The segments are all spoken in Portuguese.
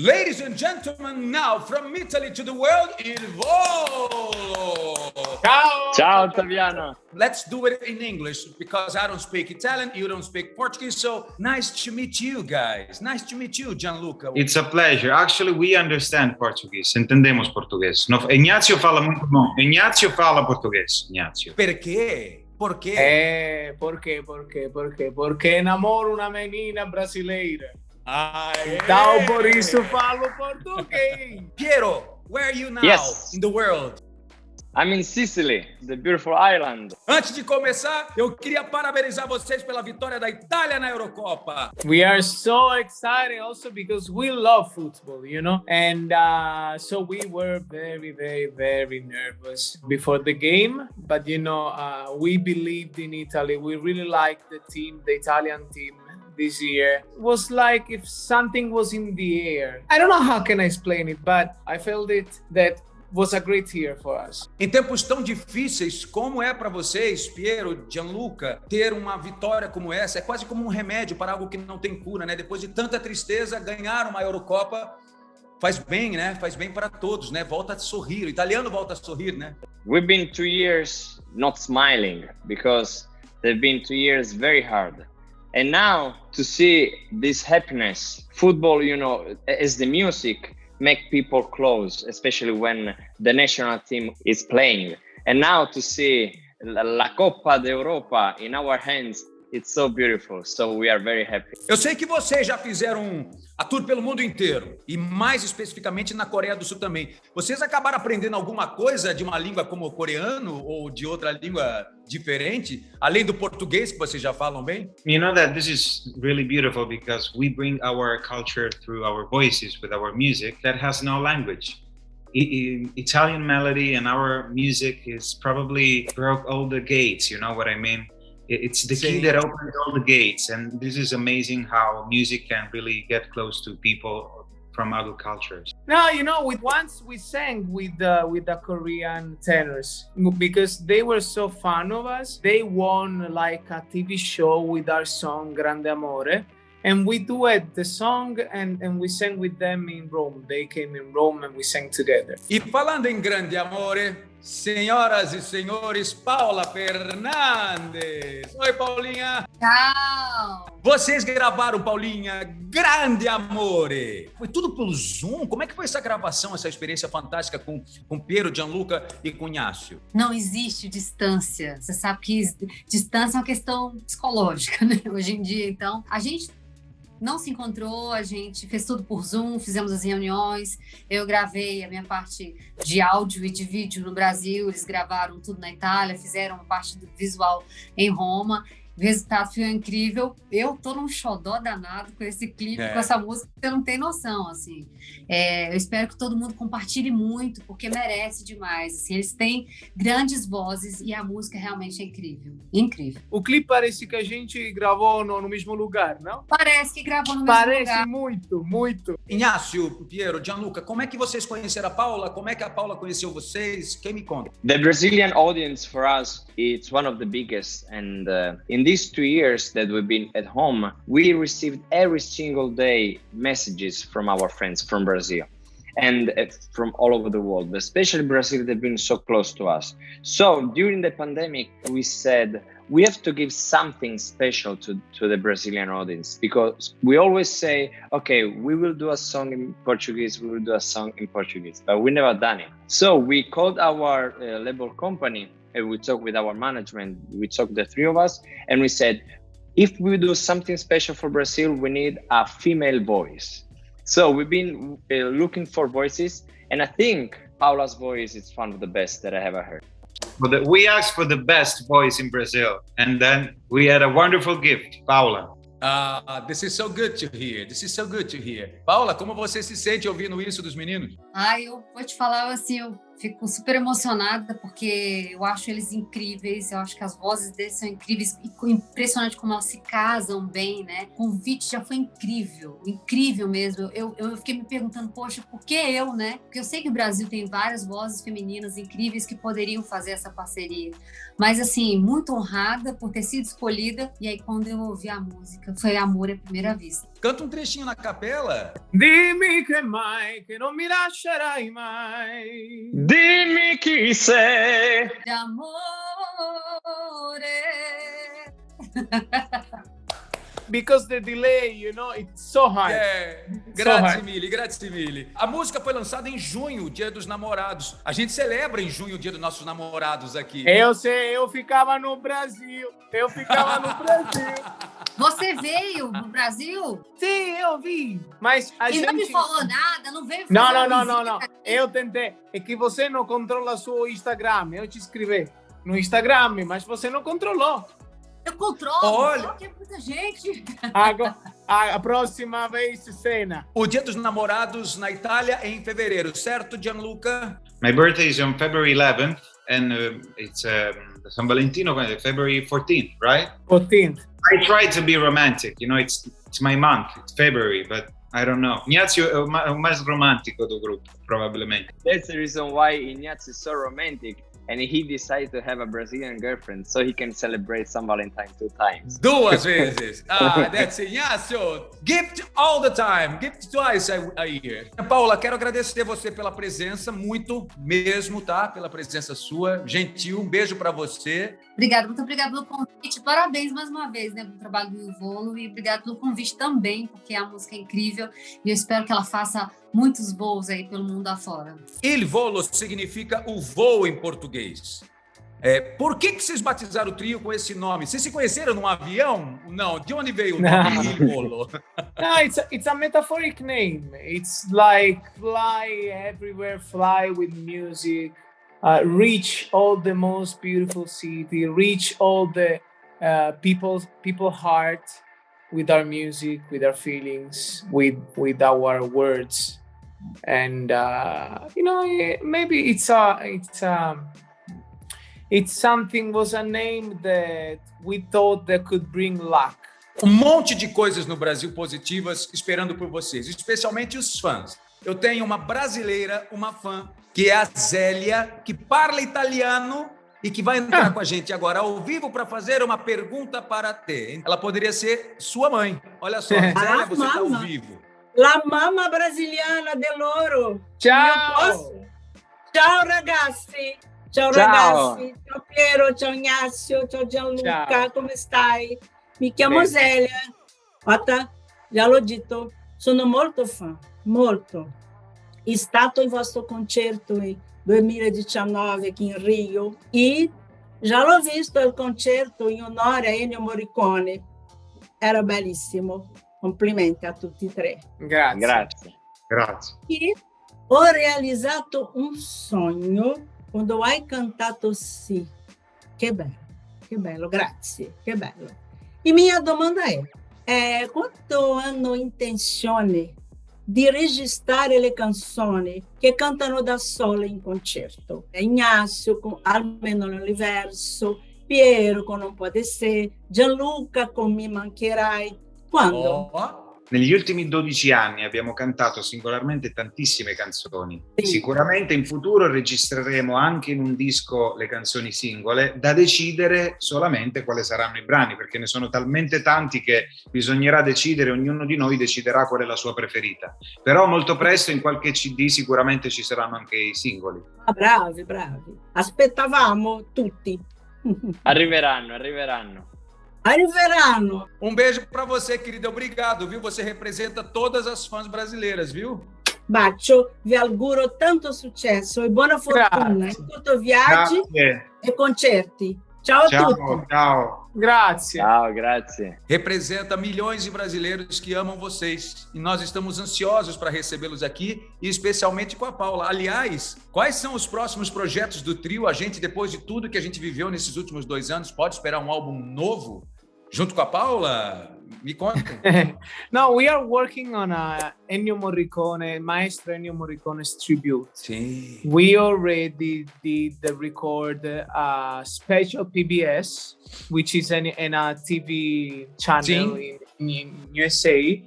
Ladies and gentlemen, now from Italy to the world, il volo! Ciao! Ciao Ottaviano! Let's do it in English because I don't speak Italian, you don't speak Portuguese, so nice to meet you guys. Nice to meet you, Gianluca. It's a pleasure. Actually, we understand Portuguese. Entendemos português. Ignacio fala muito bom. Ignacio fala português. Ignacio. Perché? Por quê? Porque namoro una menina brasileira. Ai, Então, por isso falo português. Piero, where are you now Yes. in the world? I'm in Sicily, the beautiful island. Antes de começar, eu queria parabenizar vocês pela vitória da Itália na Eurocopa. We are so excited also because we love football, you know? And so we were very nervous before the game. But, you know, we believed in Italy. We really liked the team, the Italian team. This year it was like if something was in the air. I don't know how can I explain it, but I felt it that was a great year for us. Em tempos tão difíceis, como é para vocês, Piero, Gianluca, ter uma vitória como essa? É quase como um remédio para algo que não tem cura, né? Depois de tanta tristeza, ganhar uma Eurocopa faz bem, né? Faz bem para todos, né? Volta a sorrir. O italiano volta a sorrir, né? We've been 2 years not smiling because they've been 2 years very hard. And now to see this happiness, football, you know, as the music, make people close, especially when the national team is playing. And now to see La Coppa d'Europa in our hands, it's so beautiful. So we are very happy. Eu sei que vocês já fizeram a tour pelo mundo inteiro e mais especificamente na Coreia do Sul também. Vocês acabaram aprendendo alguma coisa de uma língua como o coreano ou de outra língua diferente, além do português que vocês já falam bem? You know that this is really beautiful because we bring our culture through our voices with our music that has no language. Italian melody and our music is probably broke all the gates, you know what I mean? It's the key that opens all the gates, and this is amazing how music can really get close to people from other cultures. No, you know, once we sang with the Korean tenors because they were so fan of us. They won like a TV show with our song Grande Amore. And we duet the song and we sang with them in Rome. They came in Rome and we sang together. E falando em Grande Amore, senhoras e senhores, Paula Fernandes. Oi, Paulinha. Tchau! Vocês gravaram, Paulinha, Grande Amore. Foi tudo pelo Zoom? Como é que foi essa gravação, essa experiência fantástica com Piero, Gianluca e com Inácio? Não existe distância. Você sabe que distância é uma questão psicológica, né? Hoje em dia, então, a gente não se encontrou, a gente fez tudo por Zoom, fizemos as reuniões, eu gravei a minha parte de áudio e de vídeo no Brasil, eles gravaram tudo na Itália, fizeram a parte do visual em Roma. O resultado foi incrível. Eu tô num xodó danado com esse clipe, com essa música, você não tem noção, assim. Eu espero que todo mundo compartilhe muito, porque merece demais. Assim, eles têm grandes vozes e a música realmente é incrível. Incrível. O clipe parece que a gente gravou no mesmo lugar, não? Parece que gravou no mesmo lugar. Parece muito. Inácio, Piero, Gianluca, como é que vocês conheceram a Paula? Como é que a Paula conheceu vocês? Quem me conta? The Brazilian audience for us, it's one of the biggest. And in these 2 years that we've been at home, we received every single day messages from our friends from Brazil and from all over the world, but especially Brazil, they've been so close to us. So during the pandemic, we said, we have to give something special to the Brazilian audience, because we always say, okay, we will do a song in Portuguese, we will do a song in Portuguese, but we never done it. So we called our label company and we talked with our management, we talked the three of us, and we said, if we do something special for Brazil, we need a female voice. So we've been looking for voices, and I think Paula's voice is one of the best that I ever heard. But we asked for the best voice in Brazil, and then we had a wonderful gift, Paula. This is so good to hear. This is so good to hear. Paula, como você se sente ouvindo isso dos meninos? Eu vou te falar assim, eu fico super emocionada porque eu acho eles incríveis, eu acho que as vozes deles são incríveis e impressionante como elas se casam bem, né? O convite já foi incrível mesmo. Eu fiquei me perguntando, poxa, por que eu, né? Porque eu sei que o Brasil tem várias vozes femininas incríveis que poderiam fazer essa parceria, mas assim, muito honrada por ter sido escolhida. E aí quando eu ouvi a música, foi amor à primeira vista. Canta um trechinho na capela. Dimmi che mai, che non mi lascerai mai. Dimmi chi sei. De amore. Because the delay, it's so hard. Grazie mille, grazie mille. A música foi lançada em junho, o Dia dos Namorados. A gente celebra em junho o Dia dos nossos namorados aqui. Eu sei, eu ficava no Brasil. Você veio no Brasil? Sim, eu vi. Mas a E gente... não me falou nada, não veio fazer Não. Eu tentei. É que você não controla seu Instagram. Eu te escrevi no Instagram, mas você não controlou. Eu controlo, Olha, que é muita gente. Agora, a próxima vez, cena. O Dia dos Namorados na Itália é em fevereiro, certo, Gianluca? My birthday is on February 11th, and it's San Valentino, February 14th, right? 14th. I try to be romantic, it's my month, it's February, but I don't know. Ignazio è o mais romantico do gruppo, probabilmente. That's the reason why Ignazio is so romantic. And he decided to have a Brazilian girlfriend so he can celebrate San Valentine 2 times. 2 vezes. That's Ignazio. Gift all the time. Gift twice a year. Paula, quero agradecer você pela presença, muito mesmo, tá? Pela presença sua. Gentil, um beijo pra você. Obrigada, muito obrigada pelo convite. Parabéns mais uma vez, né, pelo trabalho do Ivolo, e obrigada pelo convite também, porque a música é incrível e eu espero que ela faça muitos voos aí pelo mundo afora. Il Volo significa o voo em português. Por que vocês batizaram o trio com esse nome? Vocês se conheceram num avião? Não, de onde veio o nome Il Volo? No, it's a metaphoric name. It's like fly everywhere, fly with music, reach all the most beautiful city, reach all the people heart with our music, with our feelings, with our words. And maybe it's something, was a name that we thought that could bring luck. Monte de coisas no Brasil positivas esperando por vocês, especialmente os fãs. Eu tenho uma brasileira, uma fã, que é a Zélia, que fala italiano e que vai entrar com a gente agora ao vivo para fazer uma pergunta para te. Ela poderia ser sua mãe. Olha só, Zélia, você está ao vivo. La mamma brasiliana dell'oro. Ciao! Ciao ragazzi! Ciao ragazzi! Ciao Piero, ciao Ignazio, ciao Gianluca, Ciao. come stai? Mi chiamo Bene. Zelia. Guarda, già l'ho detto, sono molto fan, molto. È stato il vostro concerto nel 2019 qui in Rio e già l'ho visto il concerto in onore a Ennio Morricone. Era bellissimo. Complimenti a tutti e 3. Grazie. E ho realizzato un sogno quando hai cantato Sì. Che bello, grazie, che bello. E mia domanda è quanto hanno intenzione di registrare le canzoni che cantano da sole in concerto? Ignazio con Almeno l'Universo, Piero con Non Può Essere, Gianluca con Mi Mancherai. Quando? Negli ultimi 12 anni abbiamo cantato singolarmente tantissime canzoni. Sì. Sicuramente in futuro registreremo anche in un disco le canzoni singole, da decidere solamente quali saranno i brani, perché ne sono talmente tanti che bisognerà decidere, ognuno di noi deciderà qual è la sua preferita. Però molto presto in qualche CD sicuramente ci saranno anche i singoli. Bravi. Aspettavamo tutti. Arriveranno. Um beijo para você, querida. Obrigado, viu? Você representa todas as fãs brasileiras, viu? Bacio, vi auguro tanto successo e buona fortuna in tutti i viaggi e concerti. Ciao a tutti. Ciao. Grazie. Ciao, grazie. Representa milhões de brasileiros que amam vocês. E nós estamos ansiosos para recebê-los aqui, e especialmente com a Paula. Aliás, quais são os próximos projetos do trio? A gente, depois de tudo que a gente viveu nesses últimos 2 anos, pode esperar um álbum novo junto com a Paula? Me conta. No, we are working on a Maestro Ennio Morricone's tribute. Sim. We already did the record special PBS, which is a TV channel in USA,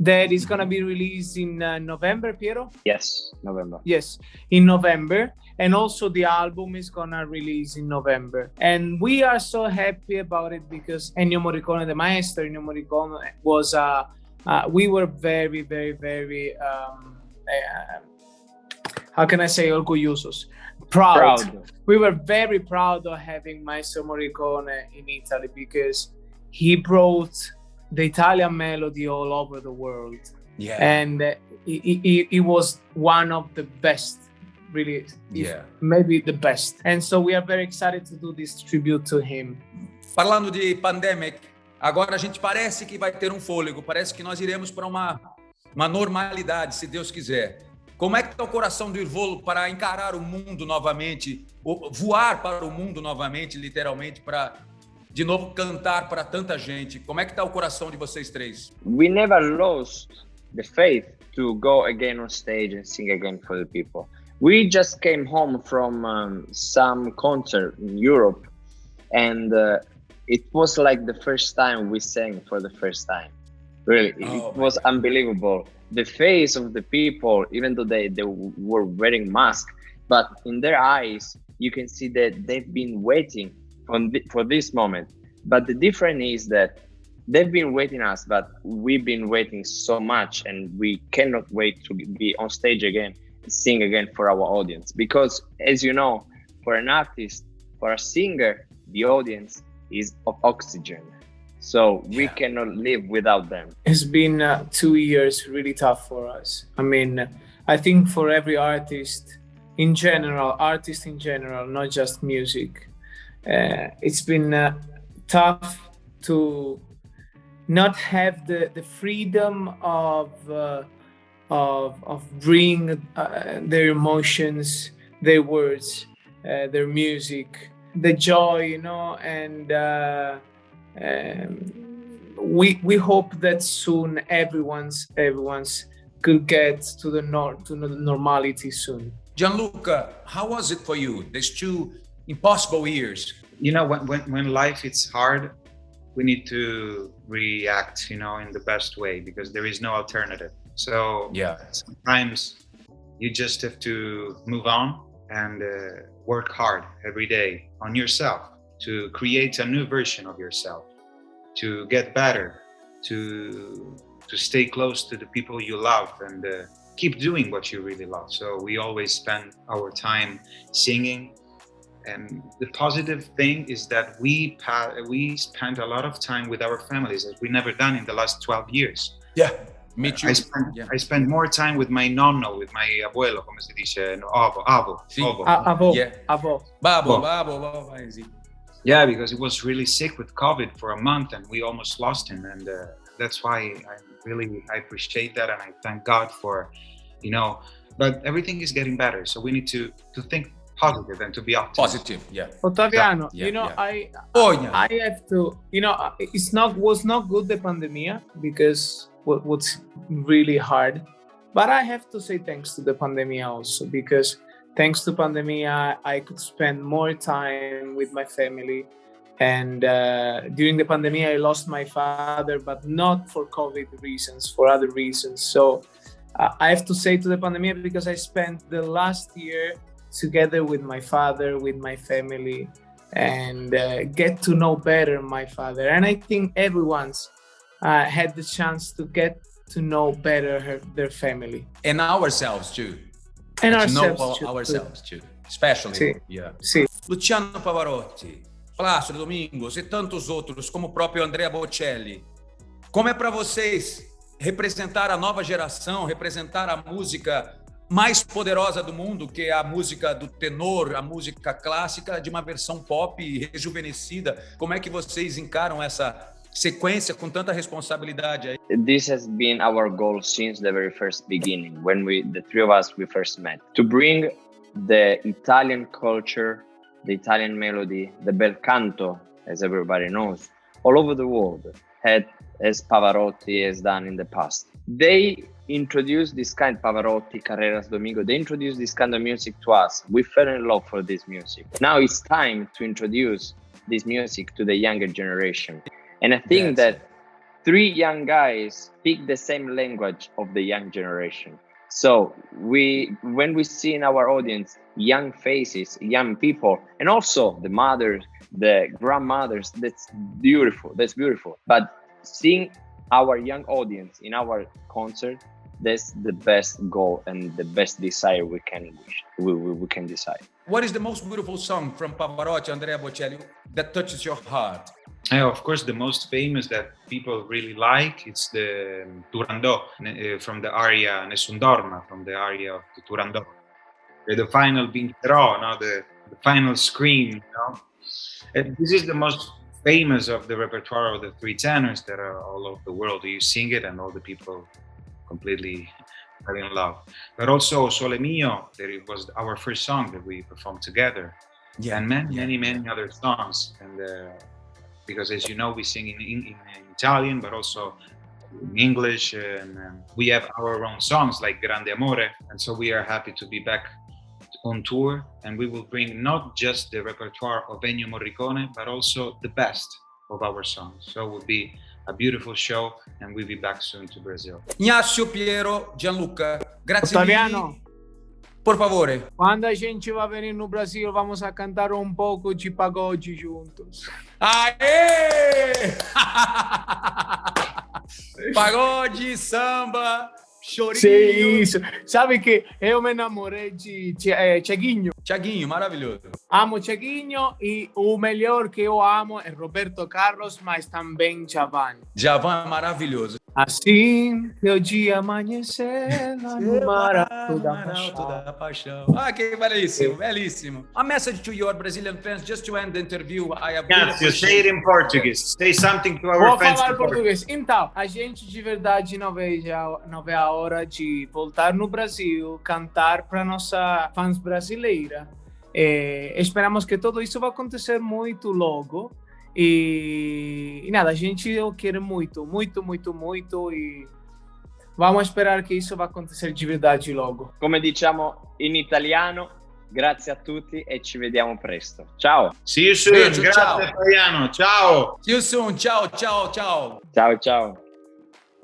that is going to be released in November, Piero? Yes, November. Yes, in November. And also the album is going to release in November. And we are so happy about it because Ennio Morricone, the maestro Ennio Morricone, was a we were very, very, very, how can I say, orgullosos? Proud. We were very proud of having Maestro Morricone in Italy because he brought the Italian melody all over the world. Yeah. And he was one of the best, really, maybe the best. And so we are very excited to do this tribute to him. Falando de pandemic, agora a gente parece que vai ter um fôlego, parece que nós iremos para uma normalidade, se Deus quiser. Como é que está o coração do Irvolo para encarar o mundo novamente, voar para o mundo novamente, literalmente, para de novo cantar para tanta gente? Como é que está o coração de vocês três? We never lost the faith to go again on stage and sing again for the people. We just came home from some concert in Europe, and it was like the first time we sang for the first time. Really, it was unbelievable. The face of the people, even though they were wearing masks, but in their eyes, you can see that they've been waiting for this moment. But the difference is that they've been waiting us, but we've been waiting so much, and we cannot wait to be on stage again, sing again for our audience. Because as you know, for an artist, for a singer, the audience is of oxygen. So we cannot live without them. It's been 2 years really tough for us. I mean, I think for every artist in general, not just music, it's been tough to not have the freedom of bring their emotions, their words, their music, the joy, you know, and we hope that soon everyone's could get to the normality soon. Gianluca, how was it for you? These 2 impossible years. You know, when life is hard, we need to react, you know, in the best way, because there is no alternative. So sometimes you just have to move on and work hard every day on yourself, to create a new version of yourself, to get better, to stay close to the people you love, and keep doing what you really love. So we always spend our time singing. And the positive thing is that we spent a lot of time with our families, as we never done in the last 12 years. Yeah, me too. I spent more time with my nonno, with my abuelo, come si dice, no, avo. Sì. Avo. Yeah. Avo. Babo. Yeah, because he was really sick with COVID for a month, and we almost lost him. And that's why I appreciate that, and I thank God for, you know. But everything is getting better, so we need to think positive and to be optimistic. Positive, yeah. Ottaviano, Yeah, you know, yeah. I have to, you know, was not good the pandemia, because what's really hard. But I have to say thanks to the pandemia also, because thanks to pandemia, I could spend more time with my family. And during the pandemia, I lost my father, but not for COVID reasons, for other reasons. So I have to say to the pandemia, because I spent the last year together with my father, with my family, and get to know better my father. And I think everyone's had the chance to get to know better their family. And ourselves too. And ourselves too. Especially. Sì. Yeah. Sì. Luciano Pavarotti, Plácido Domingos e tantos outros, como o próprio Andrea Bocelli. Como é para vocês representar a nova geração, representar a música mais poderosa do mundo, que é a música do tenor, a música clássica, de uma versão pop rejuvenescida? Como é que vocês encaram essa sequência com tanta responsabilidade aí? This has been our goal since the very first beginning, when the three of us, we first met, to bring the Italian culture, the Italian melody, the bel canto, as everybody knows, all over the world, as Pavarotti has done in the past. They introduced this kind of Pavarotti, Carreras, Domingo, they introduced this kind of music to us. We fell in love for this music. Now it's time to introduce this music to the younger generation. And I think that three young guys speak the same language of the young generation. So when we see in our audience young faces, young people, and also the mothers, the grandmothers, that's beautiful. But seeing our young audience in our concert, that's the best goal and the best desire we can wish. We can decide. What is the most beautiful song from Pavarotti, Andrea Bocelli, that touches your heart? Of course, the most famous that people really like, it's the Turandot from the aria Nessun Dorma, from the aria of the Turandot. The final Vincerò, no? The final scream. This is the most famous of the repertoire of the three tenors that are all over the world. You sing it and all the people completely are in love. But also Sole Mio, that it was our first song that we performed together. Yeah, And many other songs. And because as you know, we sing in Italian, but also in English. And we have our own songs like Grande Amore. And so we are happy to be back on tour. And we will bring not just the repertoire of Ennio Morricone, but also the best of our songs. So it will be a beautiful show, and we'll be back soon to Brazil. Inácio, Piero, Gianluca, grazie Ottaviano, mille. Por favore. quando a gente vai venir no Brasil, vamos a cantar um pouco de pagode juntos. Aê! Pagode, samba, chorinho. Sim, isso. Sabe que eu me namorei de Thiaguinho. Thiaguinho, maravilhoso. Amo Thiaguinho e o melhor que eu amo é Roberto Carlos, mas também Djavan. Djavan é maravilhoso. Assim que o dia amanhecer lá no mar alto da paixão. Ah, que belíssimo, belíssimo. A message to your Brazilian fans, just to end the interview. I have Inácio, say it in Portuguese. Say something to our Vou fans. falar português. Então, a gente de verdade não vê a hora de voltar no Brasil, cantar para nossa fãs brasileira. Esperamos que tudo isso vai acontecer muito logo. E nada, a gente quer muito e vamos esperar che isso vai acontecer de verdade logo. Come diciamo in italiano, grazie a tutti e ci vediamo presto. Ciao. See you soon. Beijo, Grazie, ciao. Italiano. Ciao. See you soon. Ciao, ciao, ciao. Ciao, ciao.